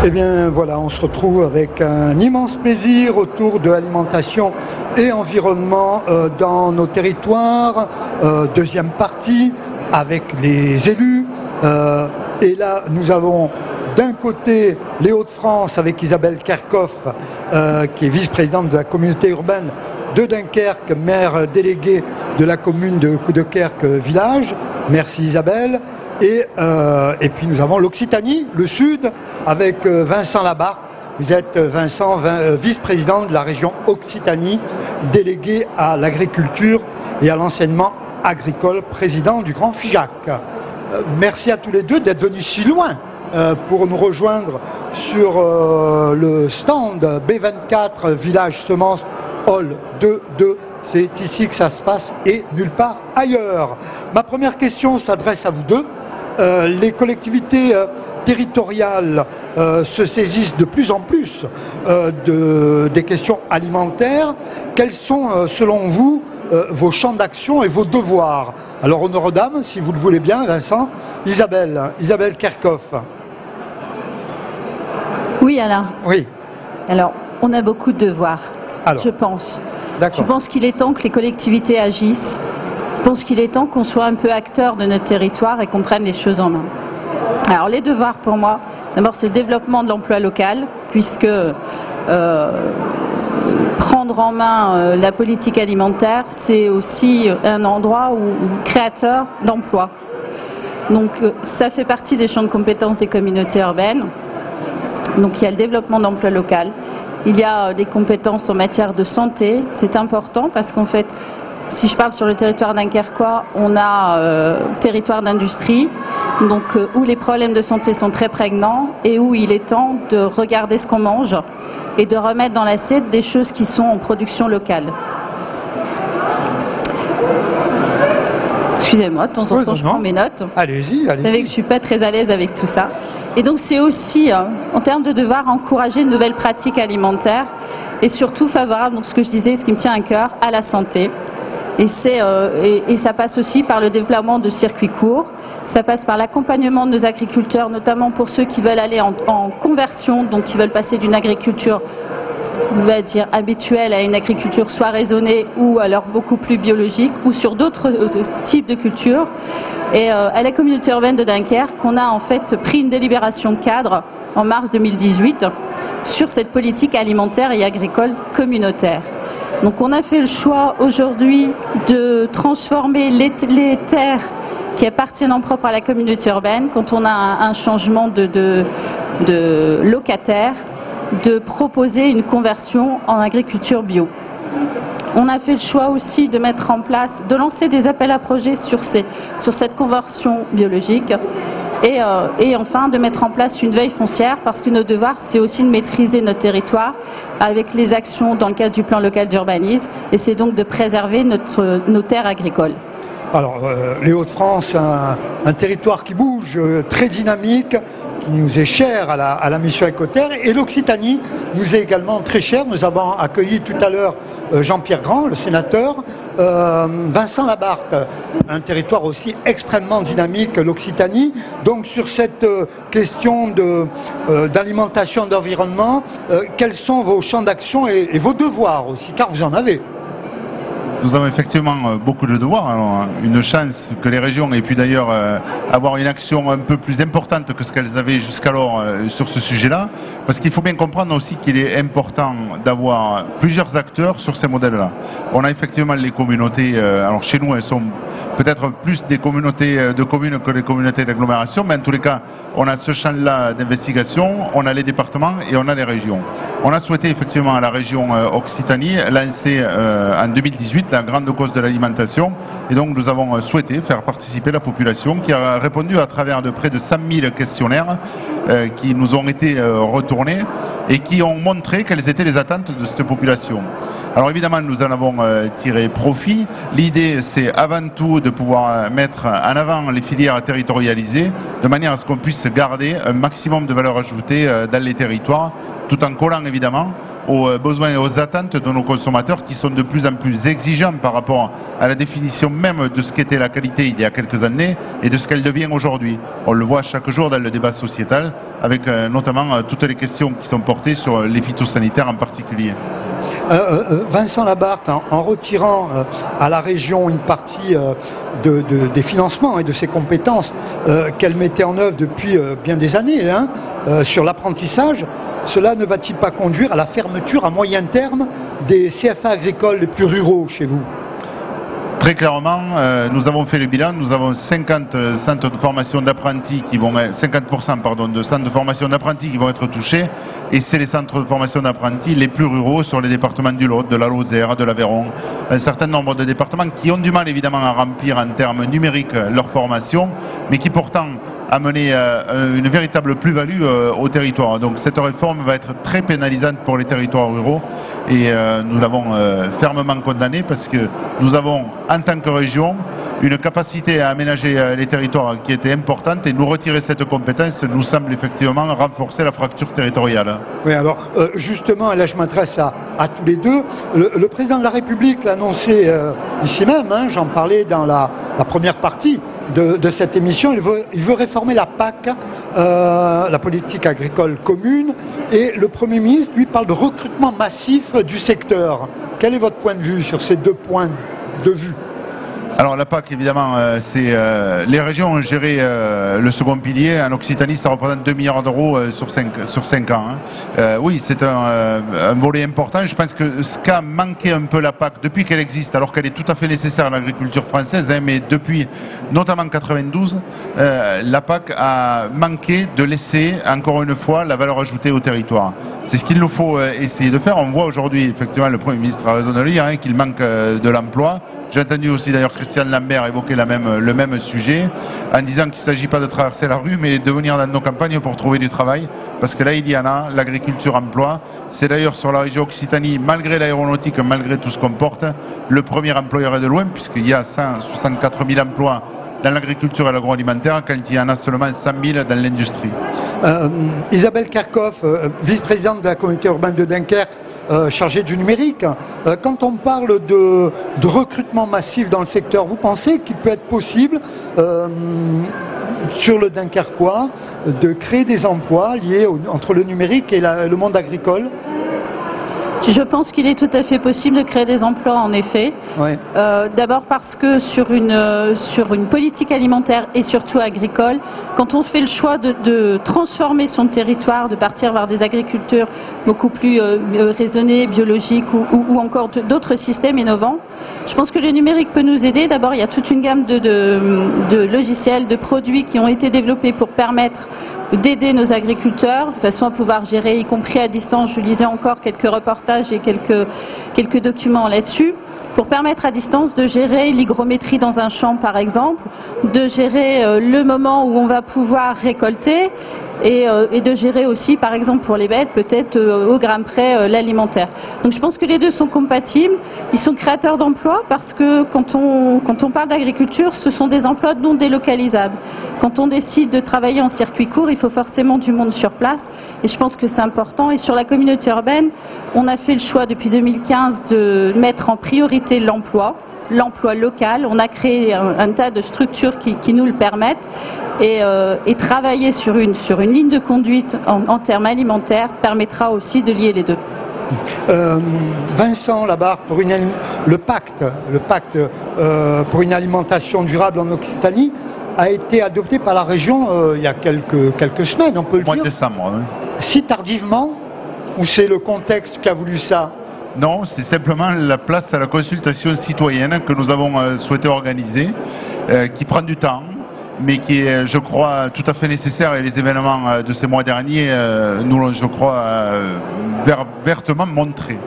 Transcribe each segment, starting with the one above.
Eh bien voilà, on se retrouve avec un immense plaisir autour de l'alimentation et environnement dans nos territoires. Deuxième partie avec les élus. Et là, nous avons d'un côté les Hauts-de-France avec Isabelle Kerkhoff, qui est vice-présidente de la communauté urbaine de Dunkerque, maire déléguée de la commune de Coudekerque Village. Merci Isabelle. Et puis nous avons l'Occitanie, le Sud, avec Vincent Labarthe. Vous êtes Vincent, vice-président de la région Occitanie, délégué à l'agriculture et à l'enseignement agricole, président du Grand FIJAC. Merci à tous les deux d'être venus si loin pour nous rejoindre sur le stand B24 Village Semences Hall 2. C'est ici que ça se passe et nulle part ailleurs. Ma première question s'adresse à vous deux. Les collectivités territoriales se saisissent de plus en plus des questions alimentaires. Quels sont, selon vous, vos champs d'action et vos devoirs? Alors, honneur aux dames, si vous le voulez bien, Vincent. Isabelle Kerkhoff. Oui, Alain. Oui. Alors, on a beaucoup de devoirs, je pense. Je pense qu'il est temps que les collectivités agissent. Je pense qu'il est temps qu'on soit un peu acteur de notre territoire et qu'on prenne les choses en main. Alors, les devoirs pour moi, d'abord, c'est le développement de l'emploi local, puisque prendre en main la politique alimentaire, c'est aussi un endroit créateur d'emplois. Donc, ça fait partie des champs de compétences des communautés urbaines. Donc, il y a le développement d'emploi local. Il y a des compétences en matière de santé. C'est important parce qu'en fait, si je parle sur le territoire dunkerquois, on a territoire d'industrie, donc où les problèmes de santé sont très prégnants et où il est temps de regarder ce qu'on mange et de remettre dans l'assiette des choses qui sont en production locale. Excusez-moi, de temps en temps je prends mes notes. Allez-y. Vous savez que je ne suis pas très à l'aise avec tout ça. Et donc c'est aussi, en termes de devoir, encourager de nouvelles pratiques alimentaires et surtout favorable, donc ce que je disais, ce qui me tient à cœur, à la santé. Et ça passe aussi par le développement de circuits courts, ça passe par l'accompagnement de nos agriculteurs, notamment pour ceux qui veulent aller en conversion, donc qui veulent passer d'une agriculture, on va dire, habituelle à une agriculture soit raisonnée ou alors beaucoup plus biologique, ou sur d'autres types de cultures. Et à la communauté urbaine de Dunkerque, on a en fait pris une délibération cadre en mars 2018 sur cette politique alimentaire et agricole communautaire. Donc on a fait le choix aujourd'hui de transformer les terres qui appartiennent en propre à la communauté urbaine, quand on a un changement de locataire, de proposer une conversion en agriculture bio. On a fait le choix aussi de mettre en place, de lancer des appels à projets sur cette conversion biologique et enfin de mettre en place une veille foncière, parce que nos devoirs, c'est aussi de maîtriser notre territoire avec les actions dans le cadre du plan local d'urbanisme, et c'est donc de préserver nos terres agricoles. Alors, les Hauts-de-France, un territoire qui bouge, très dynamique, qui nous est cher à la mission Écoterre, et l'Occitanie nous est également très chère. Nous avons accueilli tout à l'heure Jean-Pierre Grand, le sénateur, Vincent Labarthe, un territoire aussi extrêmement dynamique, l'Occitanie. Donc sur cette question d'alimentation, d'environnement, quels sont vos champs d'action et vos devoirs aussi, car vous en avez? Nous avons effectivement beaucoup de devoirs. Alors, une chance que les régions aient pu d'ailleurs avoir une action un peu plus importante que ce qu'elles avaient jusqu'alors sur ce sujet-là. Parce qu'il faut bien comprendre aussi qu'il est important d'avoir plusieurs acteurs sur ces modèles-là. On a effectivement les communautés, alors chez nous elles sont peut-être plus des communautés de communes que des communautés d'agglomération, mais en tous les cas, on a ce champ-là d'investigation, on a les départements et on a les régions. On a souhaité effectivement à la région Occitanie lancer en 2018 la grande cause de l'alimentation, et donc nous avons souhaité faire participer la population qui a répondu à travers de près de 100 000 questionnaires qui nous ont été retournés et qui ont montré quelles étaient les attentes de cette population. Alors évidemment, nous en avons tiré profit. L'idée, c'est avant tout de pouvoir mettre en avant les filières territorialisées, de manière à ce qu'on puisse garder un maximum de valeur ajoutée dans les territoires, tout en collant évidemment aux besoins et aux attentes de nos consommateurs qui sont de plus en plus exigeants par rapport à la définition même de ce qu'était la qualité il y a quelques années et de ce qu'elle devient aujourd'hui. On le voit chaque jour dans le débat sociétal avec notamment toutes les questions qui sont portées sur les phytosanitaires en particulier. Vincent Labarthe, en retirant à la région une partie des financements et de ses compétences qu'elle mettait en œuvre depuis bien des années sur l'apprentissage, cela ne va-t-il pas conduire à la fermeture à moyen terme des CFA agricoles les plus ruraux chez vous ? Très clairement, nous avons fait le bilan, nous avons 50 centres de formation d'apprentis qui vont 50% pardon, de centres de formation d'apprentis qui vont être touchés, et c'est les centres de formation d'apprentis les plus ruraux sur les départements du Lot, de la Lozère, de l'Aveyron, un certain nombre de départements qui ont du mal évidemment à remplir en termes numériques leur formation, mais qui pourtant amener une véritable plus-value au territoire. Donc cette réforme va être très pénalisante pour les territoires ruraux. Et nous l'avons fermement condamné parce que nous avons, en tant que région, une capacité à aménager les territoires qui était importante, et nous retirer cette compétence nous semble effectivement renforcer la fracture territoriale. Oui, alors justement, et là je m'adresse à tous les deux, le président de la République l'a annoncé ici même, j'en parlais dans la première partie de cette émission, il veut réformer la PAC, la politique agricole commune, et le Premier ministre, lui, parle de recrutement massif du secteur. Quel est votre point de vue sur ces deux points de vue ? Alors la PAC, évidemment, c'est les régions ont géré le second pilier. En Occitanie, ça représente 2 milliards d'euros sur 5 ans. Oui, c'est un volet important. Je pense que ce qu'a manqué un peu la PAC depuis qu'elle existe, alors qu'elle est tout à fait nécessaire à l'agriculture française, mais depuis notamment 92, la PAC a manqué de laisser encore une fois la valeur ajoutée au territoire. C'est ce qu'il nous faut essayer de faire. On voit aujourd'hui, effectivement, le Premier ministre a raison de le dire, qu'il manque de l'emploi. J'ai entendu aussi d'ailleurs Christian Lambert évoquer le même sujet en disant qu'il ne s'agit pas de traverser la rue mais de venir dans nos campagnes pour trouver du travail, parce que là il y en a, l'agriculture emploi. C'est d'ailleurs sur la région Occitanie, malgré l'aéronautique, malgré tout ce qu'on porte, le premier employeur est de loin, puisqu'il y a 164 000 emplois dans l'agriculture et l'agroalimentaire quand il y en a seulement 100 000 dans l'industrie. Isabelle Kerkhoff, vice-présidente de la communauté urbaine de Dunkerque, chargée du numérique. Quand on parle de recrutement massif dans le secteur, vous pensez qu'il peut être possible sur le Dunkerquois de créer des emplois liés entre le numérique et le monde agricole ? Je pense qu'il est tout à fait possible de créer des emplois, en effet. Oui. D'abord parce que sur une politique alimentaire et surtout agricole, quand on fait le choix de transformer son territoire, de partir vers des agricultures beaucoup plus raisonnées, biologiques ou encore d'autres systèmes innovants, je pense que le numérique peut nous aider. D'abord, il y a toute une gamme de logiciels, de produits qui ont été développés pour permettre d'aider nos agriculteurs de façon à pouvoir gérer, y compris à distance. Je lisais encore quelques reportages et quelques documents là-dessus, pour permettre à distance de gérer l'hygrométrie dans un champ par exemple, de gérer le moment où on va pouvoir récolter et de gérer aussi par exemple pour les bêtes peut-être au gramme près l'alimentaire. Donc je pense que les deux sont compatibles, ils sont créateurs d'emplois parce que quand on parle d'agriculture, ce sont des emplois non délocalisables. Quand on décide de travailler en circuit court, il faut forcément du monde sur place et je pense que c'est important. Et sur la communauté urbaine, on a fait le choix depuis 2015 de mettre en priorité l'emploi local. On a créé un tas de structures qui nous le permettent et travailler sur une ligne de conduite en termes alimentaires permettra aussi de lier les deux. Vincent Labarthe, le pacte pour une alimentation durable en Occitanie a été adopté par la région il y a quelques semaines, on peut le dire. Au mois de décembre. Oui. Si tardivement, ou c'est le contexte qui a voulu ça ? Non, c'est simplement la place à la consultation citoyenne que nous avons souhaité organiser, qui prend du temps, mais qui est, je crois, tout à fait nécessaire. Et les événements de ces mois derniers nous l'ont, je crois, vertement montré.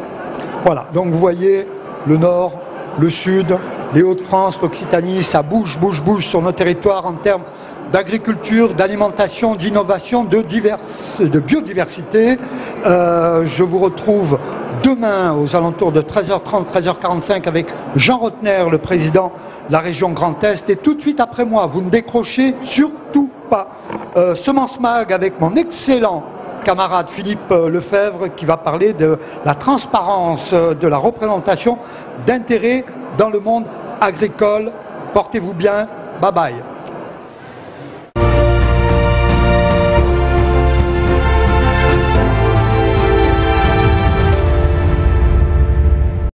Voilà, donc vous voyez, le Nord, le Sud, les Hauts-de-France, l'Occitanie, ça bouge sur nos territoires en termes d'agriculture, d'alimentation, d'innovation, de biodiversité. Je vous retrouve demain aux alentours de 13h30, 13h45 avec Jean Rotner, le président de la région Grand Est. Et tout de suite après moi, vous ne décrochez surtout pas. Semence Mag avec mon excellent camarade Philippe Lefebvre qui va parler de la transparence de la représentation d'intérêts dans le monde agricole. Portez-vous bien, bye bye.